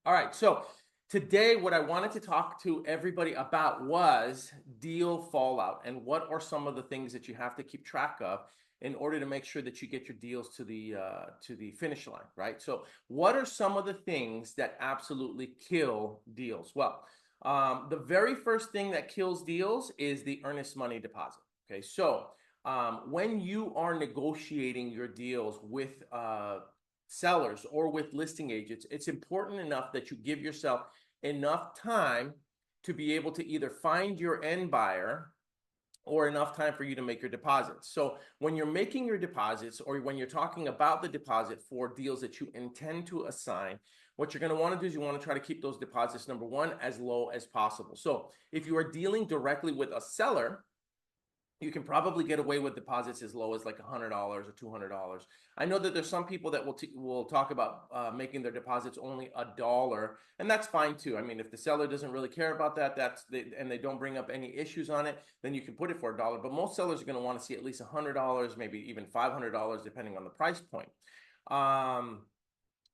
All right, so today what I wanted to talk to everybody about was deal fallout and what are some of the things that you have to keep track of in order to make sure that you get your deals to the finish line, right? So what are some of the things that absolutely kill deals? Well, the very first thing that kills deals is the earnest money deposit. Okay, so when you are negotiating your deals with sellers or with listing agents, it's important enough that you give yourself enough time to be able to either find your end buyer or enough time for you to make your deposits. So when you're making your deposits or when you're talking about the deposit for deals that you intend to assign, what you're going to want to do is you want to try to keep those deposits, number one, as low as possible. So if you are dealing directly with a seller, you can probably get away with deposits as low as like $100 or $200. I know that there's some people that will talk about making their deposits only $1, and that's fine too. I mean, if the seller doesn't really care about that, and they don't bring up any issues on it, then you can put it for $1. But most sellers are going to want to see at least $100, maybe even $500, depending on the price point.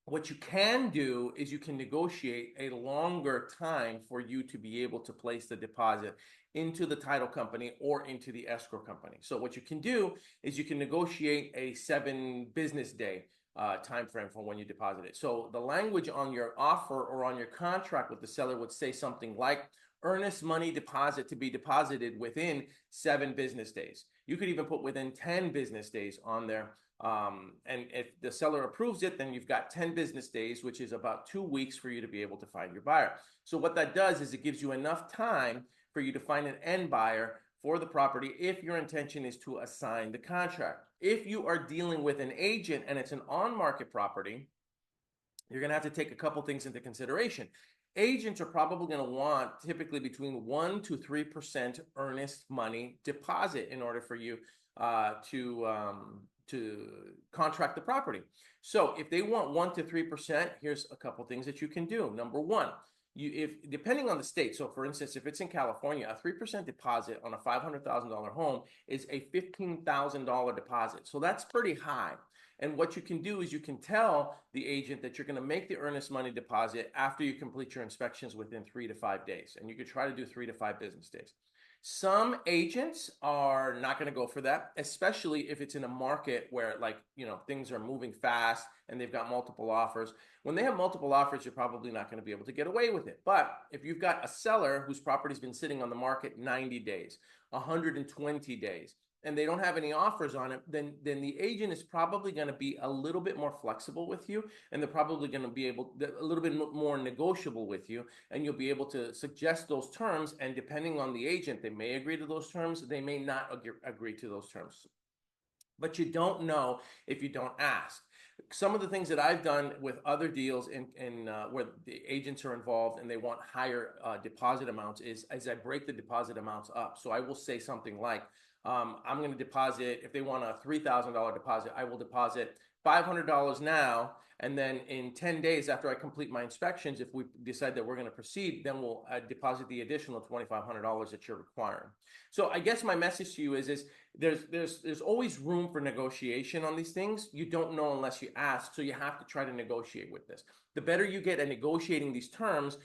What you can do is you can negotiate a longer time for you to be able to place the deposit into the title company or into the escrow company. So what you can do is you can negotiate a 7 business day time frame for when you deposit it. So the language on your offer or on your contract with the seller would say something like earnest money deposit to be deposited within 7 business days. You could even put within 10 business days on there. And if the seller approves it, then you've got 10 business days, which is about 2 weeks for you to be able to find your buyer. So what that does is it gives you enough time for you to find an end buyer for the property if your intention is to assign the contract. If you are dealing with an agent and it's an on-market property, you're going to have to take a couple things into consideration. Agents are probably going to want typically between 1 to 3% earnest money deposit in order for you to contract the property. So if they want 1 to 3%, here's a couple things that you can do. Number one, if depending on the state, so for instance, if it's in California, a 3% deposit on a $500,000 home is a $15,000 deposit. So that's pretty high. And what you can do is you can tell the agent that you're going to make the earnest money deposit after you complete your inspections within 3 to 5 days. And you could try to do 3 to 5 business days. Some agents are not going to go for that, especially if it's in a market where, like, things are moving fast and they've got multiple offers. When they have multiple offers, you're probably not going to be able to get away with it. But if you've got a seller whose property's been sitting on the market 90 days, 120 days, and they don't have any offers on it, then the agent is probably going to be a little bit more flexible with you, and they're probably going to be a little bit more negotiable with you, and you'll be able to suggest those terms. And depending on the agent, they may agree to those terms, they may not agree to those terms. But you don't know if you don't ask. Some of the things that I've done with other deals in where the agents are involved and they want higher deposit amounts is as I break the deposit amounts up. So I will say something like, I'm going to deposit, if they want a $3,000 deposit, I will deposit $500 now. And then in 10 days after I complete my inspections, if we decide that we're going to proceed, then we'll deposit the additional $2,500 that you're requiring. So I guess my message to you is there's always room for negotiation on these things. You don't know unless you ask. So you have to try to negotiate with this. The better you get at negotiating these terms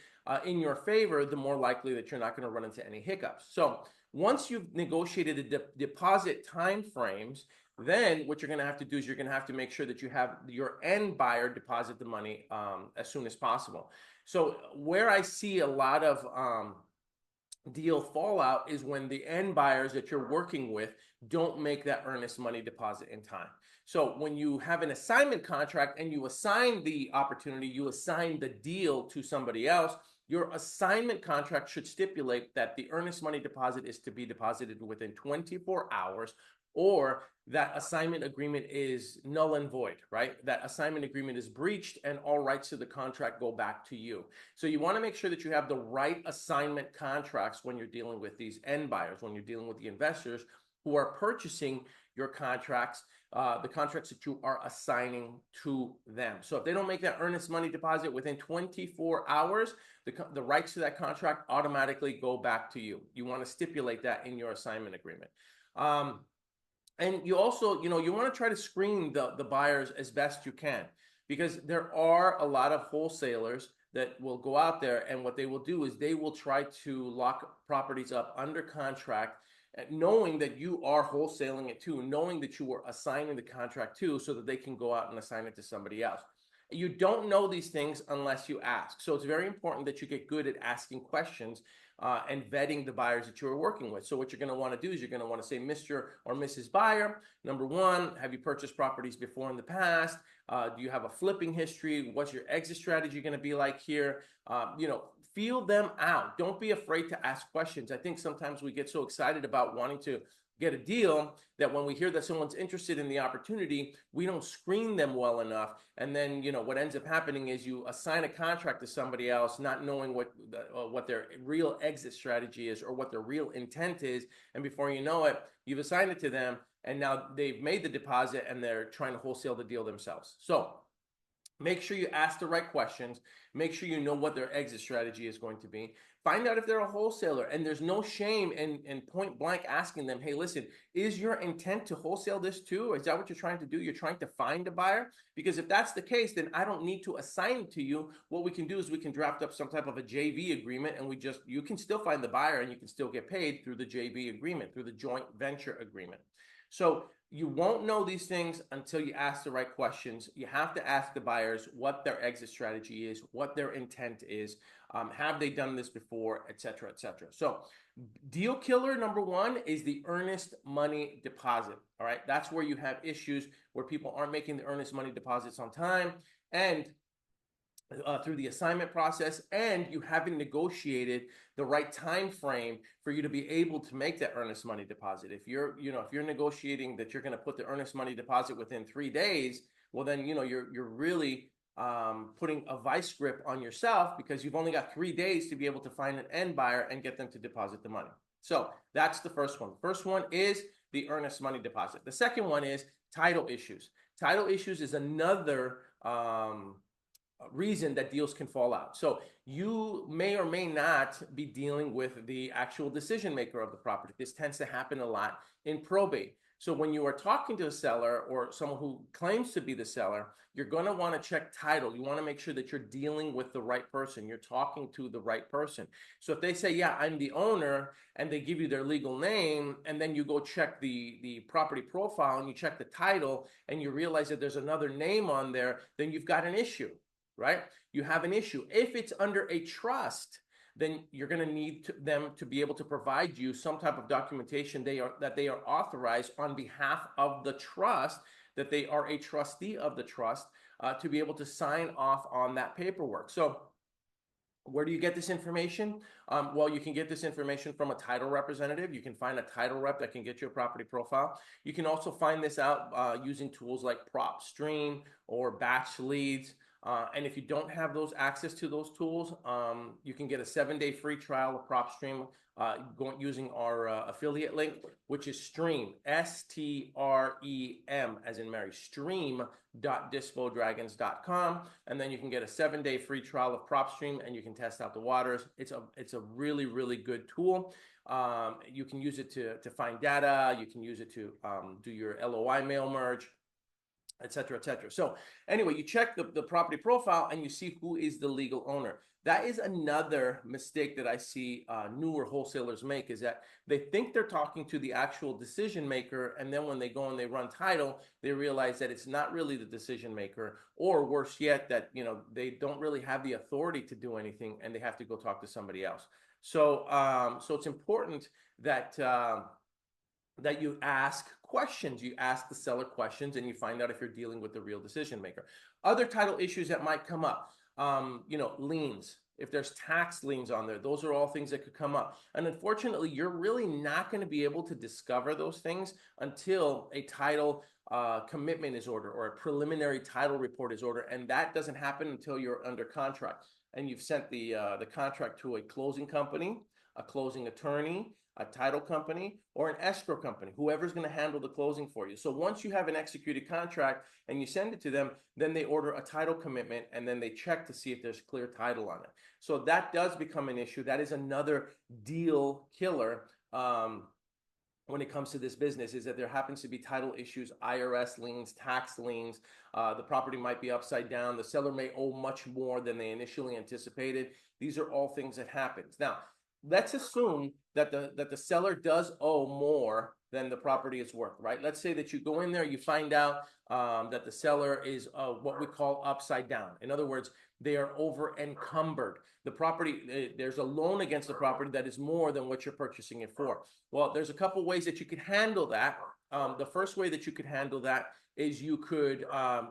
in your favor, the more likely that you're not going to run into any hiccups. So once you've negotiated the deposit time frames, then what you're going to have to do is you're going to have to make sure that you have your end buyer deposit the money as soon as possible. So where I see a lot of deal fallout is when the end buyers that you're working with don't make that earnest money deposit in time. So when you have an assignment contract and you assign the opportunity, you assign the deal to somebody else, your assignment contract should stipulate that the earnest money deposit is to be deposited within 24 hours, or that assignment agreement is null and void, right? That assignment agreement is breached and all rights to the contract go back to you. So you want to make sure that you have the right assignment contracts when you're dealing with these end buyers, when you're dealing with the investors who are purchasing your contracts, the contracts that you are assigning to them. So if they don't make that earnest money deposit within 24 hours, the rights to that contract automatically go back to you. You want to stipulate that in your assignment agreement. And you also, you want to try to screen the buyers as best you can, because there are a lot of wholesalers that will go out there, and what they will do is they will try to lock properties up under contract, knowing that you are wholesaling it too, knowing that you were assigning the contract to, so that they can go out and assign it to somebody else. You don't know these things unless you ask. So it's very important that you get good at asking questions and vetting the buyers that you're working with. So what you're going to want to do is you're going to want to say, Mr. or Mrs. Buyer, number one, have you purchased properties before in the past? Do you have a flipping history? What's your exit strategy going to be like here? Feel them out. Don't be afraid to ask questions. I think sometimes we get so excited about wanting to get a deal that when we hear that someone's interested in the opportunity, we don't screen them well enough. And then, what ends up happening is you assign a contract to somebody else, not knowing what their real exit strategy is or what their real intent is. And before you know it, you've assigned it to them, and now they've made the deposit and they're trying to wholesale the deal themselves. So make sure you ask the right questions. Make sure you know what their exit strategy is going to be. Find out if they're a wholesaler, and there's no shame in point blank asking them, hey, listen, is your intent to wholesale this too? Is that what you're trying to do? You're trying to find a buyer? Because if that's the case, then I don't need to assign it to you. What we can do is we can draft up some type of a JV agreement, and you can still find the buyer and you can still get paid through the JV agreement, through the joint venture agreement. So you won't know these things until you ask the right questions. You have to ask the buyers what their exit strategy is, what their intent is, have they done this before, et cetera, et cetera. So deal killer number one is the earnest money deposit. All right, that's where you have issues where people aren't making the earnest money deposits on time, and through the assignment process, and you haven't negotiated the right time frame for you to be able to make that earnest money deposit. If you're negotiating that you're going to put the earnest money deposit within 3 days, well then you're really putting a vice grip on yourself, because you've only got 3 days to be able to find an end buyer and get them to deposit the money. So that's the first one. First one is the earnest money deposit. The second one is title issues. Title issues is another reason that deals can fall out. So you may or may not be dealing with the actual decision maker of the property. This tends to happen a lot in probate. So when you are talking to a seller or someone who claims to be the seller, you're going to want to check title. You want to make sure that you're dealing with the right person. You're talking to the right person. So if they say, yeah, I'm the owner, and they give you their legal name, and then you go check the property profile and you check the title and you realize that there's another name on there, then you've got an issue. Right? You have an issue. If it's under a trust, then you're going to need them to be able to provide you some type of documentation that they are authorized on behalf of the trust, that they are a trustee of the trust, to be able to sign off on that paperwork. So where do you get this information? Well, you can get this information from a title representative. You can find a title rep that can get you a property profile. You can also find this out using tools like PropStream or Batch Leads. And if you don't have access to those tools, you can get a 7-day free trial of PropStream using our affiliate link, which is Stream, STREM, as in Mary, stream.dispodragons.com. And then you can get a 7-day free trial of PropStream, and you can test out the waters. It's a really, really good tool. You can use it to find data. You can use it to do your LOI mail merge, et cetera, et cetera. So anyway, you check the property profile and you see who is the legal owner. That is another mistake that I see newer wholesalers make, is that they think they're talking to the actual decision maker, and then when they go and they run title, they realize that it's not really the decision maker, or worse yet, that they don't really have the authority to do anything and they have to go talk to somebody else. So so it's important that that you ask questions. You ask the seller questions and you find out if you're dealing with the real decision maker. Other title issues that might come up, liens. If there's tax liens on there, those are all things that could come up. And unfortunately, you're really not going to be able to discover those things until a title commitment is ordered or a preliminary title report is ordered. And that doesn't happen until you're under contract and you've sent the contract to a closing company, a closing attorney, a title company, or an escrow company, whoever's going to handle the closing for you. So once you have an executed contract and you send it to them, then they order a title commitment and then they check to see if there's clear title on it. So that does become an issue. That is another deal killer when it comes to this business is that there happens to be title issues, IRS liens, tax liens. The property might be upside down. The seller may owe much more than they initially anticipated. These are all things that happens. Now, let's assume that the seller does owe more than the property is worth, right? Let's say that you go in there, you find out that the seller is what we call upside down. In other words, they are over encumbered. The property, there's a loan against the property that is more than what you're purchasing it for. Well, there's a couple ways that you could handle that. The first way that you could handle that is you could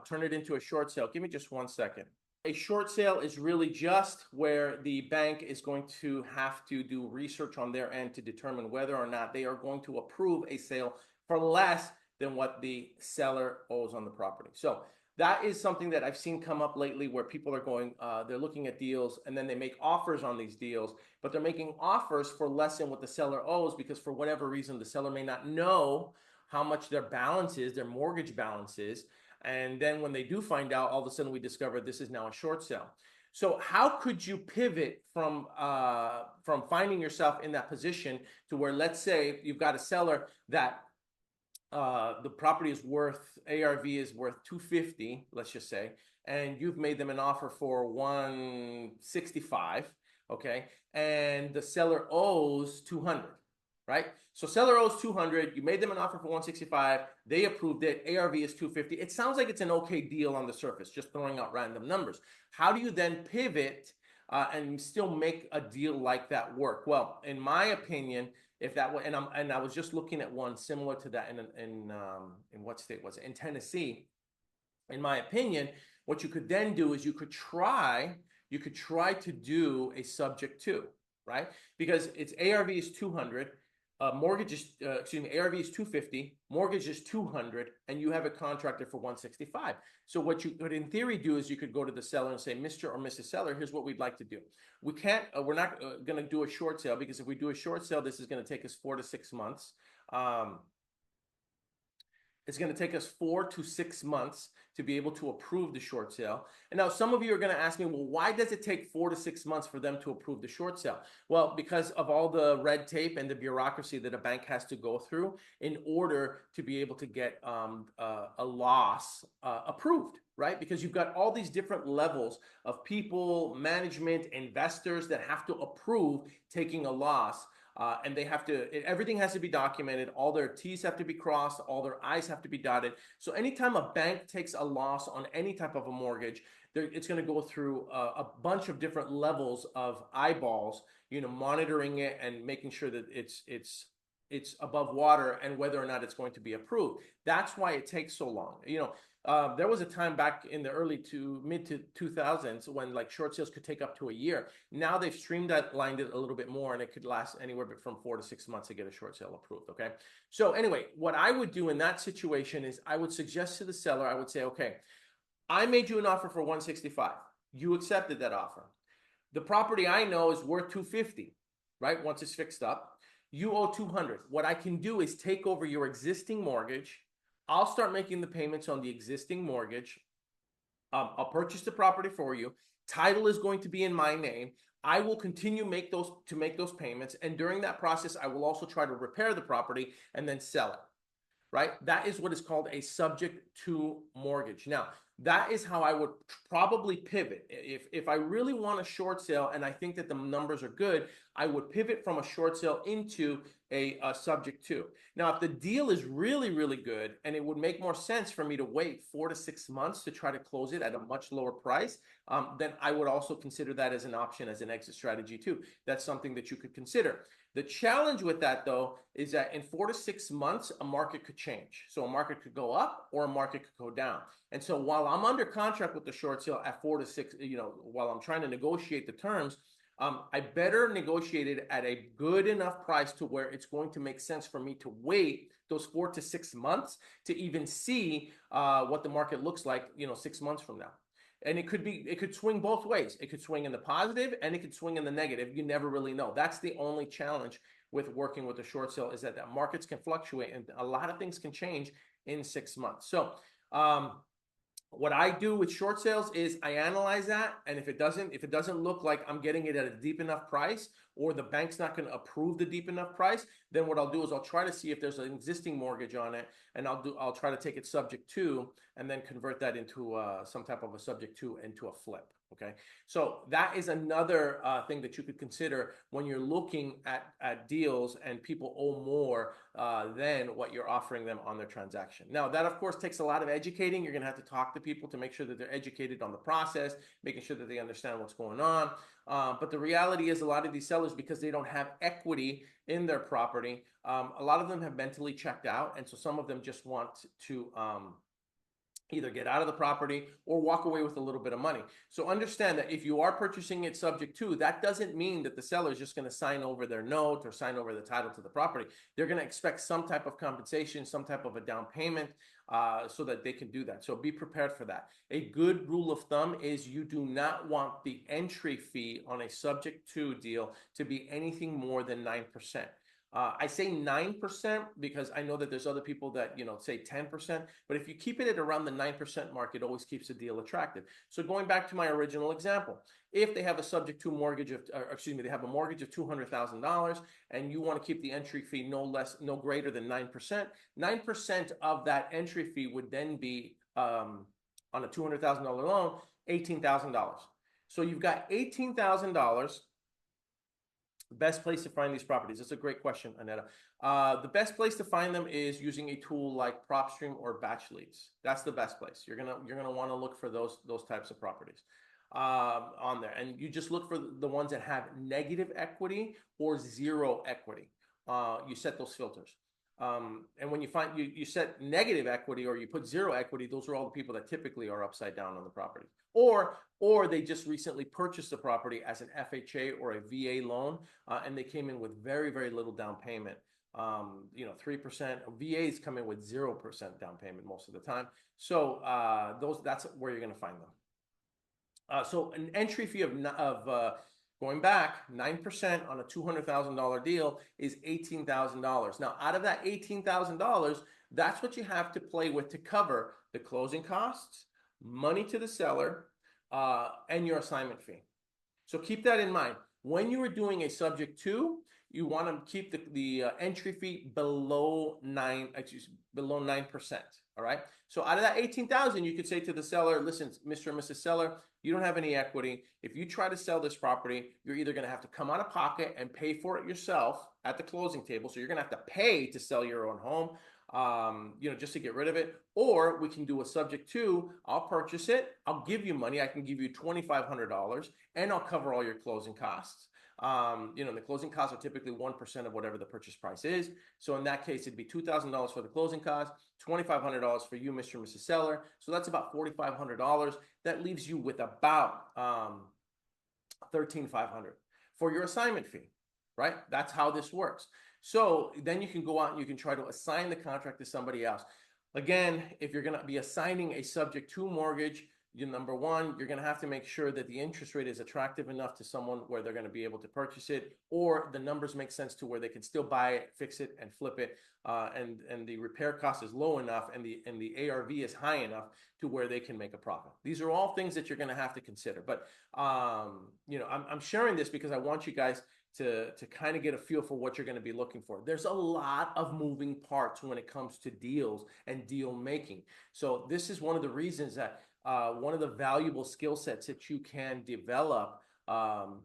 turn it into a short sale. Give me just 1 second. A short sale is really just where the bank is going to have to do research on their end to determine whether or not they are going to approve a sale for less than what the seller owes on the property. So that is something that I've seen come up lately where people are going, they're looking at deals and then they make offers on these deals, but they're making offers for less than what the seller owes because for whatever reason, the seller may not know how much their balance is, their mortgage balance is. And then when they do find out, all of a sudden we discover this is now a short sale. So how could you pivot from finding yourself in that position to where, let's say you've got a seller that the property is worth, ARV is worth 250, let's just say, and you've made them an offer for 165, okay, and the seller owes 200, right? So seller owes 200, you made them an offer for 165, they approved it, ARV is 250. It sounds like it's an okay deal on the surface, just throwing out random numbers. How do you then pivot and still make a deal like that work? Well, in my opinion, if that was, and I was just looking at one similar to that in what state was it? In Tennessee. In my opinion, what you could then do is you could try to do a subject to, right? Because it's ARV is 200, mortgage is ARV is 250, mortgage is 200, and you have a contractor for 165. So what you could in theory do is you could go to the seller and say, Mr. or Mrs. Seller, here's what we'd like to do. We're not going to do a short sale because if we do a short sale, this is going to take us 4 to 6 months. It's going to take us 4 to 6 months to be able to approve the short sale. And now some of you are going to ask me, well, why does it take 4 to 6 months for them to approve the short sale? Well, because of all the red tape and the bureaucracy that a bank has to go through in order to be able to get a loss approved, right? Because you've got all these different levels of people, management, investors that have to approve taking a loss. And they have to, everything has to be documented. All their T's have to be crossed. All their I's have to be dotted. So anytime a bank takes a loss on any type of a mortgage, it's going to go through a bunch of different levels of eyeballs, monitoring it and making sure that it's above water and whether or not it's going to be approved. That's why it takes so long. There was a time back in the early to mid to 2000s when like short sales could take up to a year. Now they've streamlined it a little bit more and it could last anywhere from 4 to 6 months to get a short sale approved. Okay. So anyway, what I would do in that situation is I would suggest to the seller, I would say, okay, I made you an offer for 165. You accepted that offer. The property I know is worth 250, right? Once it's fixed up, you owe 200. What I can do is take over your existing mortgage. I'll start making the payments on the existing mortgage. I'll purchase the property for you. Title is going to be in my name. I will continue to make those payments. And during that process, I will also try to repair the property and then sell it, right? That is what is called a subject to mortgage. Now, that is how I would probably pivot. If I really want a short sale and I think that the numbers are good, I would pivot from a short sale into a subject to. Now, if the deal is really, really good and it would make more sense for me to wait 4 to 6 months to try to close it at a much lower price, then I would also consider that as an option, as an exit strategy too. That's something that you could consider. The challenge with that, though, is that in 4 to 6 months, a market could change. So a market could go up or a market could go down. And so while I'm under contract with the short sale at 4 to 6, while I'm trying to negotiate the terms, I better negotiate it at a good enough price to where it's going to make sense for me to wait those 4 to 6 months to even see what the market looks like, 6 months from now. And it could swing both ways. It could swing in the positive and it could swing in the negative. You never really know. That's the only challenge with working with a short sale is that markets can fluctuate and a lot of things can change in 6 months. So What I do with short sales is I analyze that, and if it doesn't look like I'm getting it at a deep enough price, or the bank's not going to approve the deep enough price, then what I'll do is I'll try to see if there's an existing mortgage on it, and I'll try to take it subject to, and then convert that into some type of a subject to into a flip. Okay, so that is another thing that you could consider when you're looking at deals and people owe more than what you're offering them on their transaction. Now, that of course takes a lot of educating. You're going to have to talk to people to make sure that they're educated on the process, making sure that they understand what's going on. But the reality is, a lot of these sellers, because they don't have equity in their property, a lot of them have mentally checked out, and so some of them just want to either get out of the property or walk away with a little bit of money. So understand that if you are purchasing it subject to, that doesn't mean that the seller is just going to sign over their note or sign over the title to the property. They're going to expect some type of compensation, some type of a down payment, so that they can do that. So be prepared for that. A good rule of thumb is you do not want the entry fee on a subject to deal to be anything more than 9%. I say 9% because I know that there's other people that, say 10%, but if you keep it at around the 9% mark, it always keeps the deal attractive. So going back to my original example, if they have a subject to mortgage of, they have a mortgage of $200,000 and you want to keep the entry fee no greater than 9%, 9% of that entry fee would then be, on a $200,000 loan, $18,000. So you've got $18,000. Best place to find these properties? That's a great question, Aneta. The best place to find them is using a tool like PropStream or Batch Leads. That's the best place. You're gonna want to look for those types of properties on there, and you just look for the ones that have negative equity or zero equity. You set those filters. And when you find you set negative equity or you put zero equity, those are all the people that typically are upside down on the property. Or they just recently purchased the property as an FHA or a VA loan, and they came in with very, very little down payment. 3%. VAs come in with 0% down payment most of the time. So that's where you're going to find them. So an entry fee of going back, 9% on a $200,000 deal is $18,000. Now, out of that $18,000, that's what you have to play with to cover the closing costs, money to the seller, and your assignment fee. So keep that in mind. When you are doing a subject to, you want to keep the entry fee below 9%. All right. So out of that 18,000, you could say to the seller, listen, Mr. and Mrs. Seller, you don't have any equity. If you try to sell this property, you're either going to have to come out of pocket and pay for it yourself at the closing table. So you're going to have to pay to sell your own home, just to get rid of it. Or we can do a subject to, I'll purchase it. I'll give you money. I can give you $2,500 and I'll cover all your closing costs. The closing costs are typically 1% of whatever the purchase price is. So in that case, it'd be $2,000 for the closing cost, $2,500 for you, Mr. and Mrs. Seller. So that's about $4,500. That leaves you with about $13,500 for your assignment fee, right? That's how this works. So then you can go out and you can try to assign the contract to somebody else. Again, if you're going to be assigning a subject to mortgage, number one, you're going to have to make sure that the interest rate is attractive enough to someone where they're going to be able to purchase it, or the numbers make sense to where they can still buy it, fix it, and flip it, and the repair cost is low enough, and the ARV is high enough to where they can make a profit. These are all things that you're going to have to consider. But I'm sharing this because I want you guys to kind of get a feel for what you're going to be looking for. There's a lot of moving parts when it comes to deals and deal making. So this is one of the reasons that one of the valuable skill sets that you can develop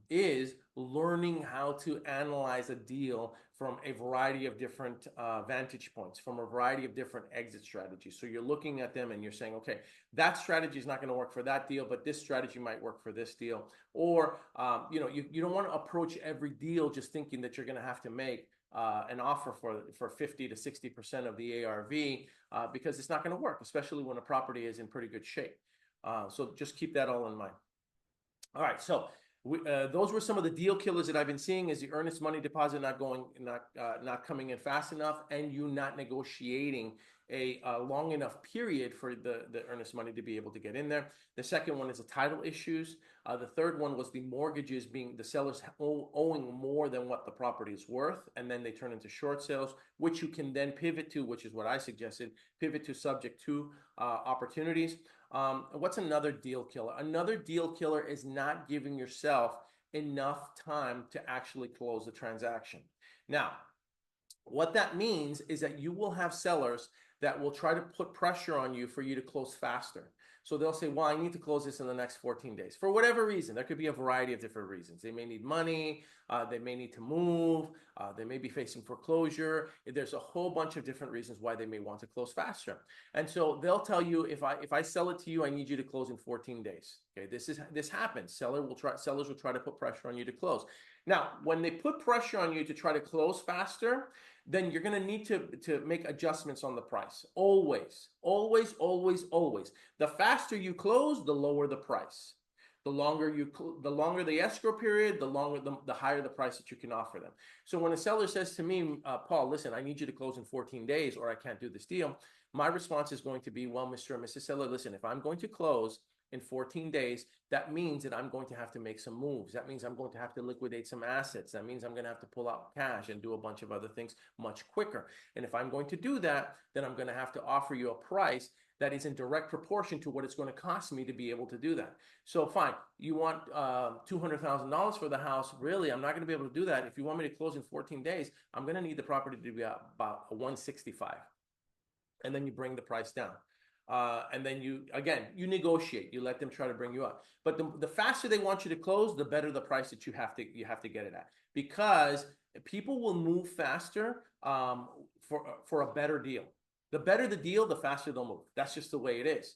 is learning how to analyze a deal from a variety of different vantage points, from a variety of different exit strategies. So you're looking at them and you're saying, okay, that strategy is not going to work for that deal, but this strategy might work for this deal. Or, you don't want to approach every deal just thinking that you're going to have to make an offer for 50 to 60% of the ARV, because it's not going to work, especially when a property is in pretty good shape. So just keep that all in mind. All right, so those were some of the deal killers that I've been seeing: is the earnest money deposit not coming in fast enough, and you not negotiating a long enough period for the earnest money to be able to get in there. The second one is the title issues. The third one was the mortgages being the sellers owing more than what the property is worth, and then they turn into short sales, which you can then pivot to, which is what I suggested, pivot to subject to opportunities. What's another deal killer? Another deal killer is not giving yourself enough time to actually close the transaction. Now, what that means is that you will have sellers that will try to put pressure on you for you to close faster. So they'll say, well, I need to close this in the next 14 days for whatever reason. There could be a variety of different reasons. They may need money, they may need to move, they may be facing foreclosure. There's a whole bunch of different reasons why they may want to close faster. And so they'll tell you, if I sell it to you, I need you to close in 14 days. Okay, this happens. Sellers will try to put pressure on you to close. Now, when they put pressure on you to try to close faster, then you're going to need to make adjustments on the price. Always, always, always, always. The faster you close, the lower the price. The longer the escrow period, the higher the price that you can offer them. So when a seller says to me, Paul, listen, I need you to close in 14 days or I can't do this deal, my response is going to be, well, Mr. and Mrs. Seller, listen, if I'm going to close in 14 days, that means that I'm going to have to make some moves. That means I'm going to have to liquidate some assets. That means I'm going to have to pull out cash and do a bunch of other things much quicker. And if I'm going to do that, then I'm going to have to offer you a price that is in direct proportion to what it's going to cost me to be able to do that. So fine, you want $200,000 for the house. Really, I'm not going to be able to do that. If you want me to close in 14 days, I'm going to need the property to be about a 165. And then you bring the price down. And then you negotiate. You let them try to bring you up. But the faster they want you to close, the better the price that you have to get it at, because people will move faster for a better deal. The better the deal, the faster they'll move. That's just the way it is.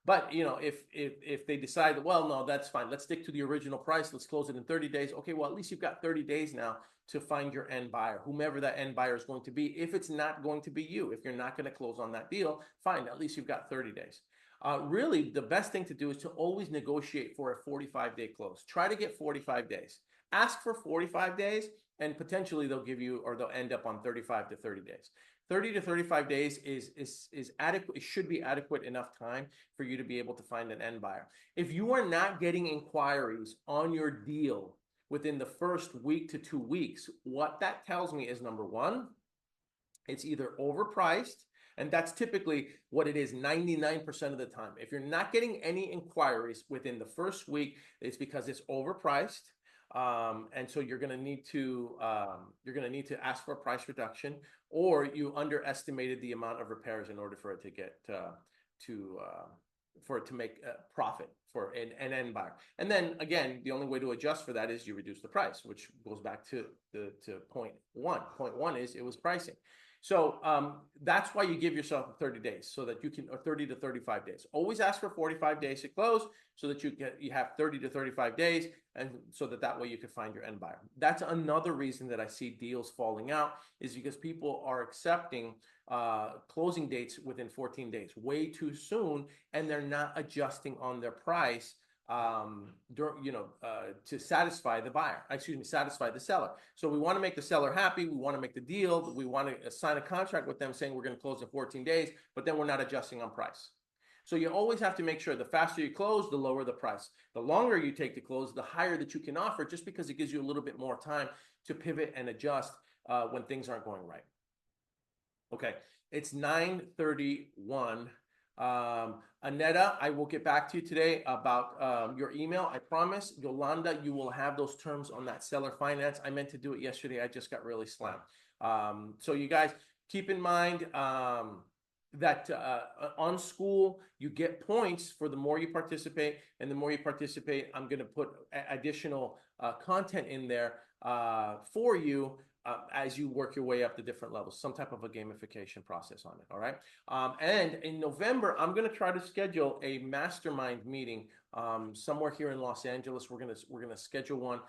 But if they decide, well, no, that's fine. Let's stick to the original price. Let's close it in 30 days. Okay, well, at least you've got 30 days now to find your end buyer, whomever that end buyer is going to be. If it's not going to be you, if you're not going to close on that deal, fine, at least you've got 30 days. Really, the best thing to do is to always negotiate for a 45-day close. Try to get 45 days. Ask for 45 days, and potentially they'll give you, or they'll end up on 35 to 30 days. 30 to 35 days is adequate. It should be adequate enough time for you to be able to find an end buyer. If you are not getting inquiries on your deal within the first week to 2 weeks, what that tells me is, number one, it's either overpriced, and that's typically what it is 99% of the time. If you're not getting any inquiries within the first week, it's because it's overpriced. And so you're going to need to ask for a price reduction, or you underestimated the amount of repairs in order for it to get for it to make a profit for an end buyer. And then again, the only way to adjust for that is you reduce the price, which goes back to point one. Point one is it was pricing. So that's why you give yourself 30 days, so that you can, or 30 to 35 days. Always ask for 45 days to close, so that you have 30 to 35 days, and so that way you can find your end buyer. That's another reason that I see deals falling out, is because people are accepting closing dates within 14 days way too soon, and they're not adjusting on their price to satisfy the seller. So we want to make the seller happy. We want to make the deal. We want to sign a contract with them saying we're going to close in 14 days, but then we're not adjusting on price. So you always have to make sure the faster you close, the lower the price. The longer you take to close, the higher that you can offer, just because it gives you a little bit more time to pivot and adjust when things aren't going right. Okay, it's 9:31. Aneta, I will get back to you today about your email. I promise. Yolanda, you will have those terms on that seller finance. I meant to do it yesterday. I just got really slammed. So you guys keep in mind that on school, you get points for the more you participate, and the more you participate, I'm going to put additional content in there for you as you work your way up the different levels, some type of a gamification process on it. All right. And in November, I'm going to try to schedule a mastermind meeting somewhere here in Los Angeles. We're going to schedule one.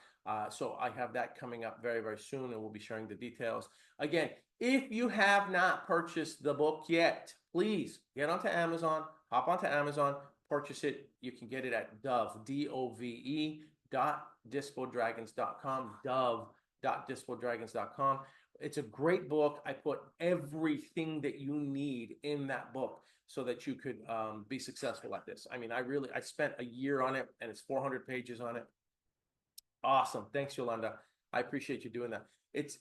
So I have that coming up very, very soon, and we'll be sharing the details. Again, if you have not purchased the book yet, please get onto Amazon, hop onto Amazon, purchase it. You can get it at Dove, DOVE.Dispodragons.com, Dove.Dispodragons.com. It's a great book. I put everything that you need in that book so that you could be successful at this. I mean, I spent a year on it, and it's 400 pages on it. Awesome. Thanks, Yolanda. I appreciate you doing that. It's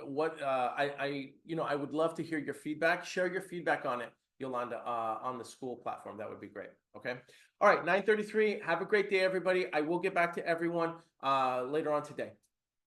what I would love to hear your feedback. Share your feedback on it. Yolanda, on the school platform. That would be great. Okay. All right, 9:33. Have a great day, everybody. I will get back to everyone later on today.